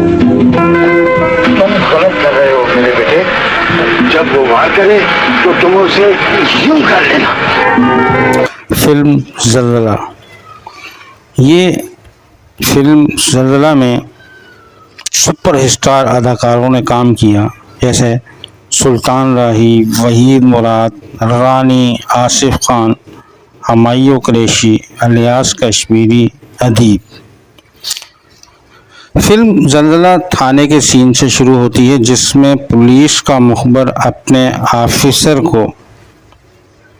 तुम गलत कर रहे हो मेरे बेटे। जब वो वार करे तो तुम उसे यूं कर लेना। फिल्म ज़लज़ला। ये फिल्म ज़लज़ला में सुपरस्टार अदाकारों ने काम किया, जैसे सुल्तान राही, वहीद मुराद, रानी, आसिफ खान, हुमायूं कुरैशी, इलियास कश्मीरी, अदीब। फिल्म ज़लज़ला थाने के सीन से शुरू होती है, जिसमें पुलिस का मुखबर अपने ऑफिसर को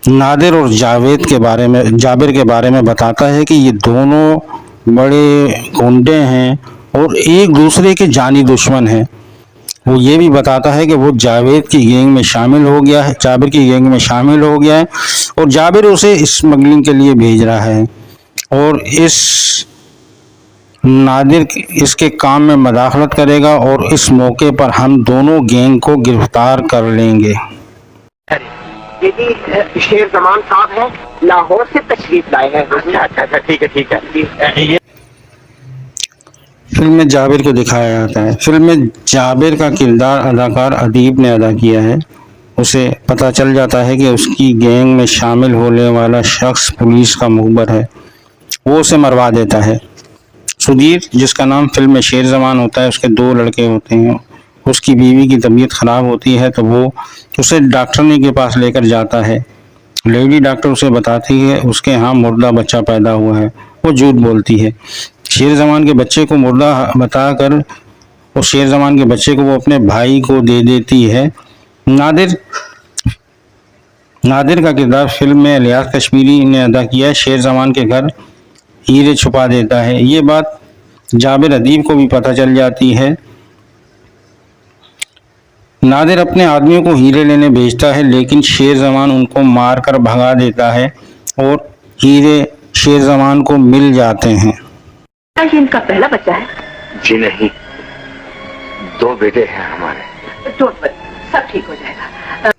नादिर और जाबिर के बारे में बताता है कि ये दोनों बड़े गुंडे हैं और एक दूसरे के जानी दुश्मन हैं। वो ये भी बताता है कि वो जाबिर की गैंग में शामिल हो गया है और जाबिर उसे स्मगलिंग के लिए भेज रहा है और इस नादिर इसके काम में मदाखलत करेगा और इस मौके पर हम दोनों गैंग को गिरफ्तार कर लेंगे। ये जी शेर जमान साहब है, लाहौर से तशरीफ लाए हैं। अच्छा, ठीक है। फिल्म में जाबिर को दिखाया जाता है। फिल्म में जाबिर का किरदार अदाकार अदीब ने अदा किया है। उसे पता चल जाता है कि उसकी गैंग में शामिल होने वाला शख्स पुलिस का मुखबर है। वो उसे मरवा देता है। सुधीर, जिसका नाम फिल्म में शेर जमान होता है, उसके 2 लड़के होते हैं। उसकी बीवी की तबीयत खराब होती है तो वो उसे डॉक्टरनी के पास लेकर जाता है। लेडी डॉक्टर उसे बताती है उसके यहाँ मुर्दा बच्चा पैदा हुआ है। वो झूठ बोलती है। शेर जमान के बच्चे को मुर्दा बताकर वो शेर जमान के बच्चे को वो अपने भाई को दे देती है। नादिर का किरदार फिल्म में इलियास कश्मीरी ने अदा किया है। शेर जमान के घर हीरे छुपा देता है। ये बात जाबिर अदीब को भी पता चल जाती है। नादिर अपने आदमियों को हीरे लेने भेजता है, लेकिन शेर जमान उनको मारकर भगा देता है और हीरे शेर जमान को मिल जाते हैं। ये इनका पहला बच्चा है? जी नहीं, 2 बेटे हैं हमारे। डोंट वरी, सब ठीक हो जाएगा।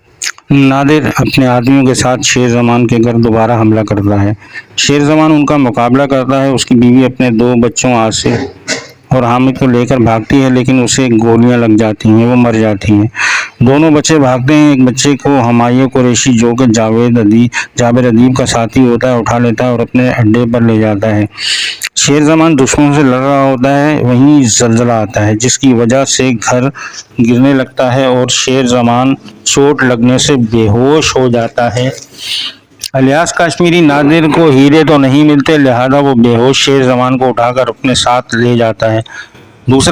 नादिर अपने आदमियों के साथ शेर जमान के घर दोबारा हमला करता है। शेर जमान उनका मुकाबला करता है। उसकी बीवी अपने 2 बच्चों आसिफ और हामिद को लेकर भागती है, लेकिन उसे गोलियां लग जाती हैं, वो मर जाती हैं। दोनों बच्चे भागते हैं। एक बच्चे को हुमायूं कुरैशी, जो कि जाबिर अदीब का साथी होता है, उठा लेता है और अपने अड्डे पर ले जाता है। शेर जमान दुश्मन से लड़ रहा होता है, वहीं ज़लज़ला आता है, जिसकी वजह से घर गिरने लगता है और शेर जमान चोट लगने से बेहोश हो जाता है। इलियास कश्मीरी नादिर को हीरे तो नहीं मिलते, लिहाजा वो बेहोश शेर जमान को उठाकर अपने साथ ले जाता है। दूसरा